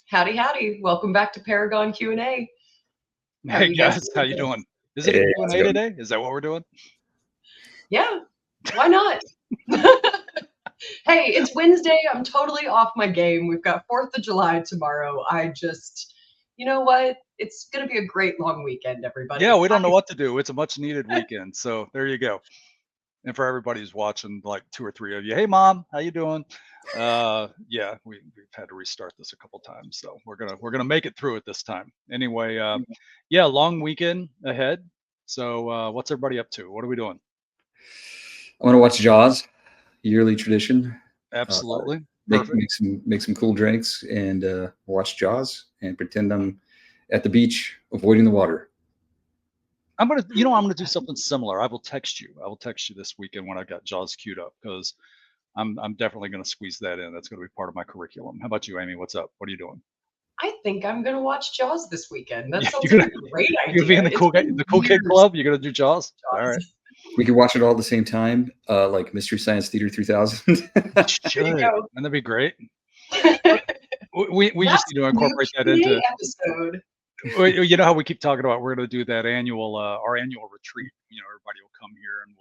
Howdy, howdy. Welcome back to Paragon Q&A. How are Hey you guys guys, how doing you today? doing? Is it a Hey, how's it Q&A going? today? Is that what we're doing? Yeah, why not? Hey, it's Wednesday. I'm totally off my game. We've got 4th of July tomorrow. You know what? It's going to be a great long weekend, Yeah, everybody. we don't know what to do. It's a much needed weekend. So there you go. And for everybody who's watching, like 2 or 3 of you, hey mom, how you doing? Yeah, we've had to restart this a couple times. So we're gonna make it through it this time. Anyway, yeah, long weekend ahead. So what's everybody up to? What are we doing? I'm gonna watch Jaws, yearly tradition. Uh, Absolutely. make Perfect. make some make some cool drinks and watch Jaws and pretend I'm at the beach avoiding the water. I'm gonna do something similar. I will text you. I will text you this weekend when I got Jaws queued up because I'm definitely going to squeeze that in. That's going to be part of my curriculum. How about you, Amy? What's up? What are you doing? I think I'm going to watch Jaws this weekend. That Yeah, sounds like a great you're gonna be idea. in the It's been the cool kid years club. You're gonna do Jaws. since All right. Jaws. We could watch it all at the same time, like Mystery Science Theater 3000. We There you should. go. And that'd be great. That's We just need to a new incorporate that Q&A into. episode. You know how we keep talking about we're going to do that annual our annual retreat. Everybody will come here and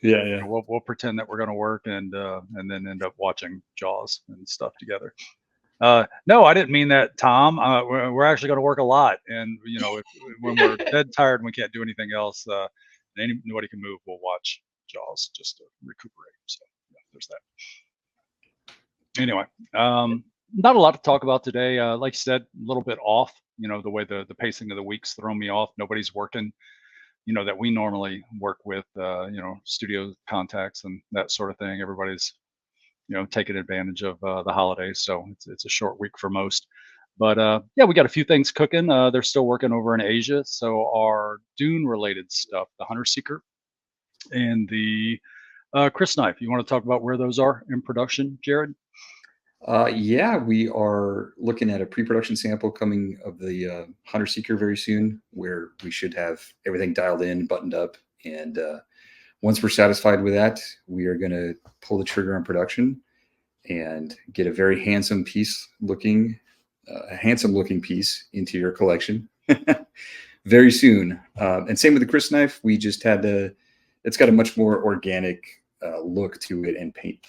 Yeah, yeah. we'll pretend that we're going to work and then end up watching Jaws and stuff together. No, I didn't mean that, Tom. We're actually going to work a lot, and when we're dead tired and we can't do anything else, anybody can move. We'll watch Jaws just to recuperate. So yeah, there's that. Anyway, not a lot to talk about today. Like you said, a little bit off. The way the pacing of the week's thrown me off. Nobody's working. That we normally work with. Studio contacts and that sort of thing. Everybody's taking advantage of the holidays. So it's a short week for most. But yeah, we got a few things cooking. They're still working over in Asia. So our Dune related stuff, the Hunter Seeker and the Chris Knife. You want to talk about where those are in production, Jared? Yeah, we are looking at a pre-production sample coming of the Hunter Seeker very soon, where we should have everything dialed in, buttoned up, and once we're satisfied with that, we are going to pull the trigger on production and get a very handsome looking piece into your collection very soon. And same with the Chris Knife. We just had it's got a much more organic look to it and paint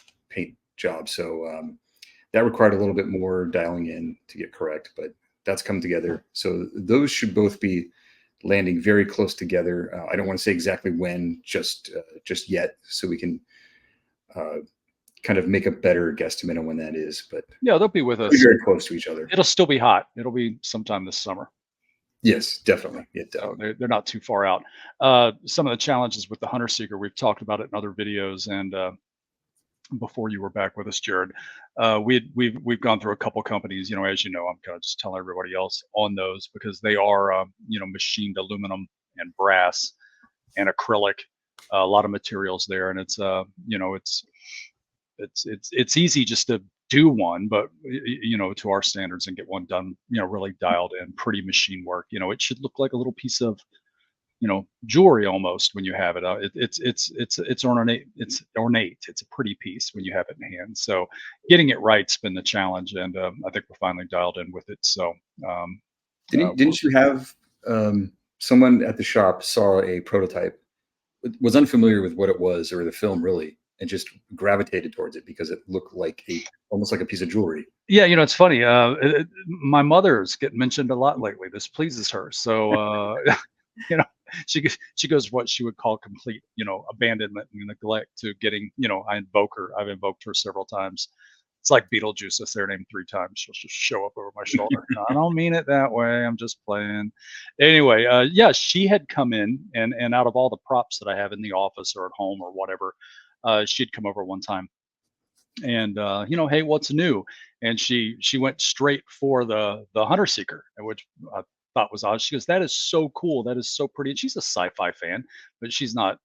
job. So that required a little bit more dialing in to get correct, but that's come together. So those should both be landing very close together. I don't want to say exactly when, just yet, so we can kind of make a better guesstimate on when that is. But yeah, they'll be with us. Very close to each other. It'll still be hot. It'll be sometime this summer. Yes, definitely. So they're not too far out. Some of the challenges with the Hunter Seeker, we've talked about it in other videos, and before you were back with us, Jared, we've gone through a couple companies. As you know, I'm kind of just telling everybody else on those because they are machined aluminum and brass and acrylic, a lot of materials there, and it's easy just to do one, but to our standards and get one done, really dialed in, pretty machine work. It should look like a little piece of jewelry almost when you have it. It's ornate. It's ornate. It's a pretty piece when you have it in hand. So getting it right's been the challenge, and I think we're finally dialed in with it. So didn't you have someone at the shop saw a prototype, was unfamiliar with what it was or the film really, and just gravitated towards it because it looked like almost like a piece of jewelry? Yeah, it's funny. My mother's getting mentioned a lot lately. This pleases her. So she goes what she would call complete abandonment and neglect to getting I've invoked her several times. It's like Beetlejuice. I say her name 3 times, she'll just show up over my shoulder. No, I don't mean it that way, I'm just playing. Anyway, yeah, she had come in, and out of all the props that I have in the office or at home or whatever, she'd come over one time and hey, what's new? And she went straight for the Hunter Seeker, which I thought was odd. She goes, that is so cool, that is so pretty. And she's a sci-fi fan, but she's not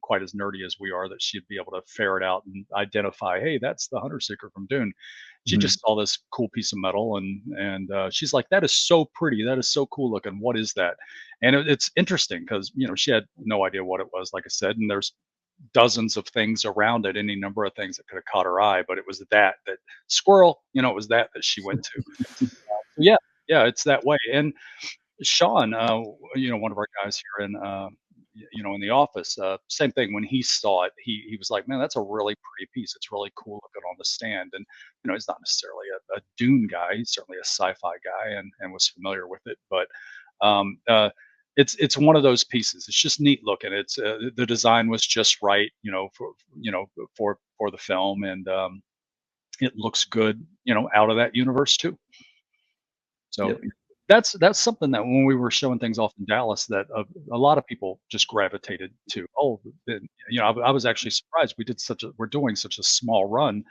quite as nerdy as we are, that she'd be able to ferret out and identify, hey, that's the Hunter Seeker from Dune. She Mhm. just saw this cool piece of metal, and she's like, that is so pretty, that is so cool looking, what is that? And it's interesting because she had no idea what it was, like I said, and there's dozens of things around it, any number of things that could have caught her eye, but it was that squirrel, it was that she went to. Yeah, yeah, it's that way. And Sean, one of our guys here in, in the office, same thing. When he saw it, he was like, "Man, that's a really pretty piece. It's really cool looking on the stand." And he's not necessarily a Dune guy. He's certainly a sci-fi guy, and was familiar with it. But um, uh, it's one of those pieces. It's just neat looking. It's the design was just right, for the film, and it looks good, out of that universe too. So Yep. that's something that when we were showing things off in Dallas, that a lot of people just gravitated to. Oh, I was actually surprised we're doing such a small run.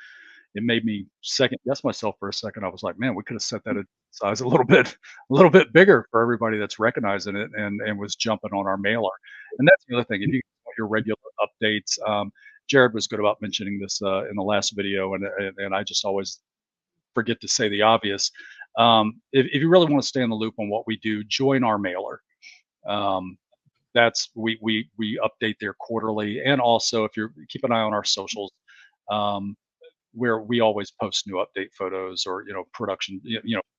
It made me second guess myself for a second. I was like, man, we could have set that in size a little bit bigger for everybody that's recognizing it and was jumping on our mailer. And that's the other thing. If you want your regular updates, Jared was good about mentioning this in the last video, and I just always forget to say the obvious. If you really want to stay in the loop on what we do, join our mailer. Um, that's we update there quarterly, and also if you keep an eye on our socials, um, where we always post new update photos or production,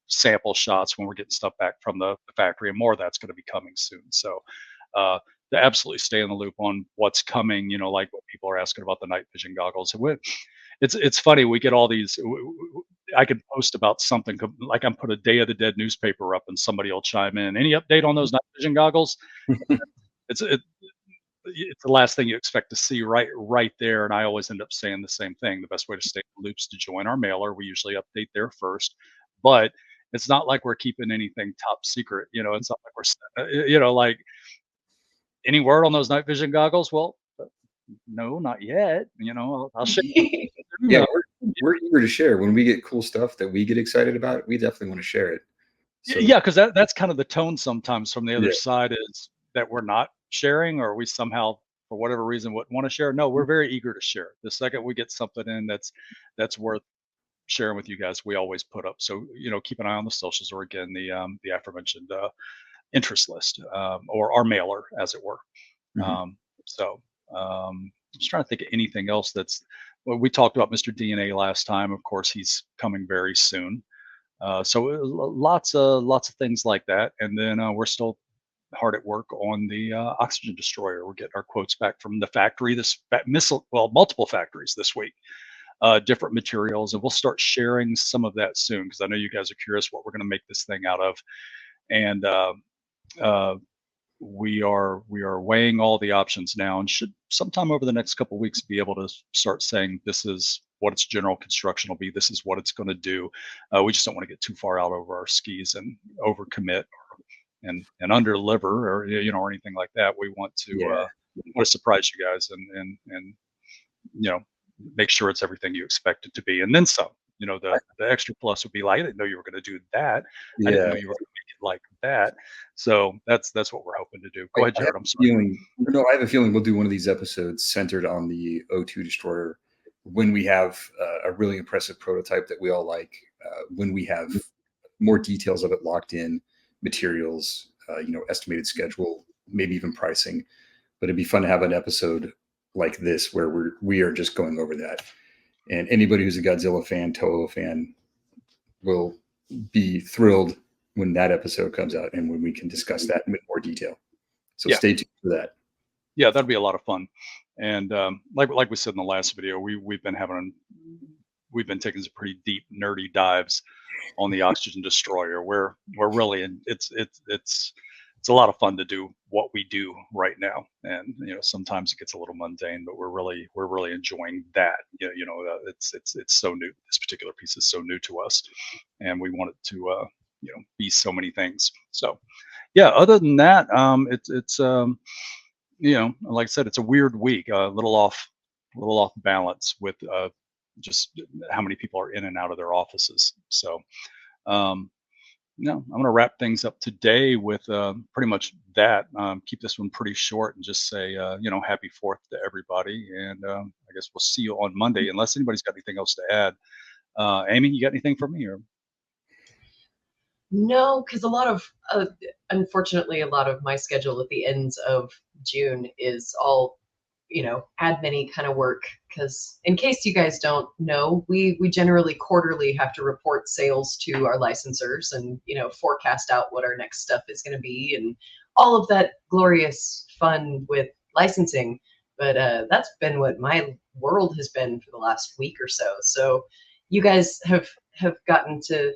sample shots when we're getting stuff back from the factory, and more of that's going to be coming soon. So uh, to absolutely stay in the loop on what's coming, like what people are asking about the night vision goggles. It's funny, we get all these. I can post about something like I'm put a Day of the Dead newspaper up, and somebody will chime in. Any update on those night vision goggles? It's it's the last thing you expect to see right there. And I always end up saying the same thing. The best way to stay in the loop is to join our mailer. We usually update there first, but it's not like we're keeping anything top secret. It's not like like any word on those night vision goggles. Well, no, not yet. I'll show Yeah, you. we're eager to share when we get cool stuff that we get excited about. We definitely want to share it. So Yeah, because that's kind of the tone sometimes from the other yeah, side, is that we're not sharing, or we somehow, for whatever reason, wouldn't want to share. No, we're very eager to share. The second we get something in that's worth sharing with you guys, we always put up. So keep an eye on the socials, or again the aforementioned interest list, or our mailer, as it were. mhm. Um, so just trying to think of anything else that's. Well, we talked about Mr. DNA last time. Of course, he's coming very soon. So lots of things like that, and then we're still hard at work on the oxygen destroyer. We're getting our quotes back from the factory, missile, well, multiple factories this week, different materials, and we'll start sharing some of that soon, because I know you guys are curious what we're going to make this thing out of, and uh, we are weighing all the options now, and should sometime over the next couple of weeks be able to start saying this is what its general construction will be. This is what it's going to do. We just don't want to get too far out over our skis and overcommit, and under deliver, or or anything like that. We want Yeah, to surprise you guys, and you know make sure it's everything you expect it to be, and then some. The extra plus would be like, I didn't know you were going to do that. I didn't yeah. know you were going to make it like that. So that's what we're hoping to do. Go ahead, I have Jared. I'm a sorry. feeling. No, I have a feeling we'll do one of these episodes centered on the O2 destroyer when we have a really impressive prototype that we all like. When we have more details of it locked in, materials, estimated schedule, maybe even pricing. But it'd be fun to have an episode like this where we are just going over that. And anybody who's a Godzilla fan, Toho fan, will be thrilled when that episode comes out and when we can discuss that in more detail. So Yeah, stay tuned for that. yeah, that'd be a lot of fun. And like we said in the last video, we've been taking some pretty deep nerdy dives on the oxygen destroyer. We're really it's a lot of fun to do what we do right now, and sometimes it gets a little mundane, but we're really enjoying that. It's so new. This particular piece is so new to us, and we want it to be so many things. So yeah, other than that, it's like I said, it's a weird week, a little off balance with just how many people are in and out of their offices. So, um, I'm going to wrap things up today with pretty much that. Keep this one pretty short and just say, happy Fourth to everybody. And I guess we'll see you on Monday, unless anybody's got anything else to add. Amy, you got anything for me? Or No, because unfortunately, a lot of my schedule at the ends of June is all admin kind of work, because in case you guys don't know, we generally quarterly have to report sales to our licensors and forecast out what our next stuff is going to be and all of that glorious fun with licensing. But that's been what my world has been for the last week or so. So you guys have gotten to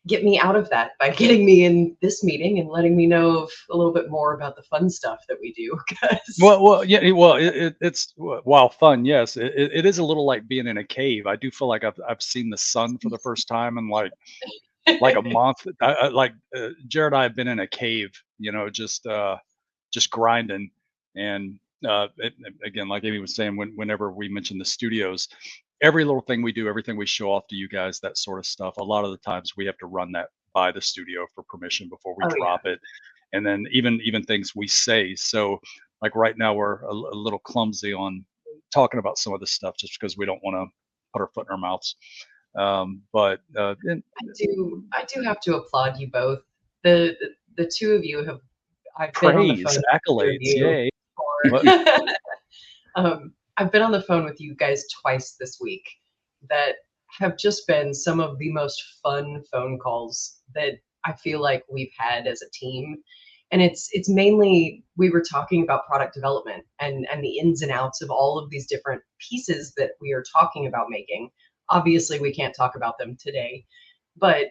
get me out of that by getting me in this meeting and letting me know of a little bit more about the fun stuff that we do. It's while fun, yes, it is a little like being in a cave. I do feel like I've seen the sun for the first time in like a month. Jared and I have been in a cave, just grinding. And again, like Amy was saying, whenever we mention the studios, every little thing we do, everything we show off to you guys, that sort of stuff, a lot of the times we have to run that by the studio for permission before we drop it. And then even things we say. So like right now we're a little clumsy on talking about some of this stuff just because we don't want to put our foot in our mouths. I do have to applaud you both. The two of you have, I've been on the praise, phone accolades, yay. I've been on the phone with you guys twice this week that have just been some of the most fun phone calls that I feel like we've had as a team. And it's mainly, we were talking about product development and the ins and outs of all of these different pieces that we are talking about making. Obviously, we can't talk about them today, but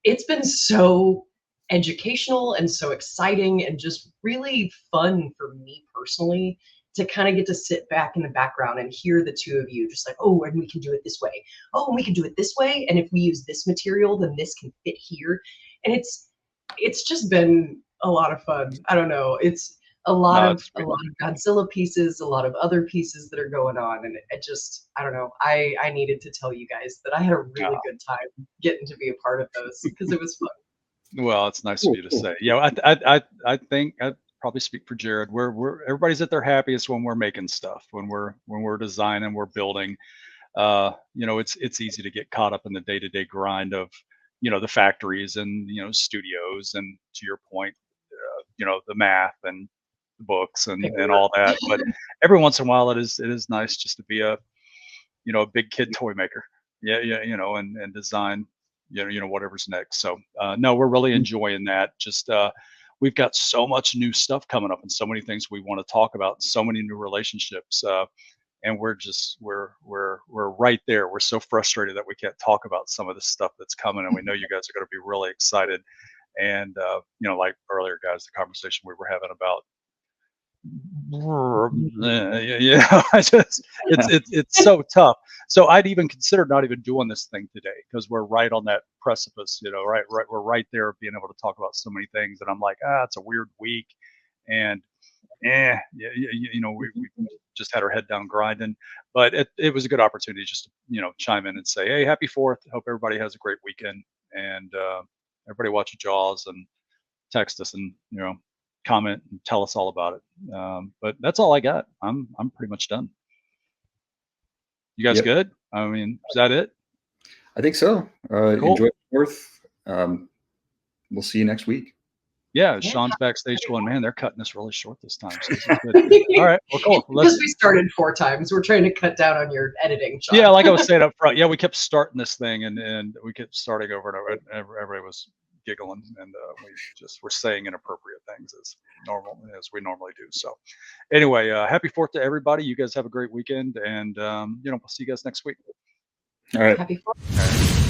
it's been so educational and so exciting and just really fun for me personally to kind of get to sit back in the background and hear the two of you just like, oh, and we can do it this way. Oh, and we can do it this way. And if we use this material, then this can fit here. And it's just been a lot of fun. I don't know. It's a lot of Godzilla pieces, a lot of other pieces that are going on. And I don't know. I needed to tell you guys that I had a really good time getting to be a part of those because it was fun. Well, it's nice of you to say. I think I'd probably speak for Jared. Everybody's at their happiest when we're making stuff, when we're designing, we're building. It's easy to get caught up in the day-to-day grind of the factories and studios, and to your point, the math and the books and all that. But every once in a while, it is nice just to be a big kid toy maker. And design whatever's next. So no, we're really enjoying that. Just we've got so much new stuff coming up and so many things we want to talk about, so many new relationships, and we're right there. We're so frustrated that we can't talk about some of the stuff that's coming, and we know you guys are going to be really excited. And like earlier, guys, the conversation we were having about it's so tough. So I'd even considered not even doing this thing today because we're right on that precipice, right, we're right there being able to talk about so many things, and I'm like, it's a weird week, and we just had our head down grinding, but it was a good opportunity just to chime in and say, hey, happy 4th, hope everybody has a great weekend, and everybody watch Jaws and text us and comment and tell us all about it. But that's all I got. I'm pretty much done. You guys good? I mean, is that it? I think so. Cool. Enjoy the 4th. We'll see you next week. Yeah, Sean's backstage going, man, they're cutting this really short this time. So this is good. All right, well, cool. Because we started 4 times. We're trying to cut down on your editing, Sean. Yeah, like I was saying up front. Yeah, we kept starting this thing and we kept starting over and over. And everybody was giggling, and we're saying inappropriate things as we normally do. So anyway, happy 4th to everybody. You guys have a great weekend, and we'll see you guys next week. All right. Happy 4th.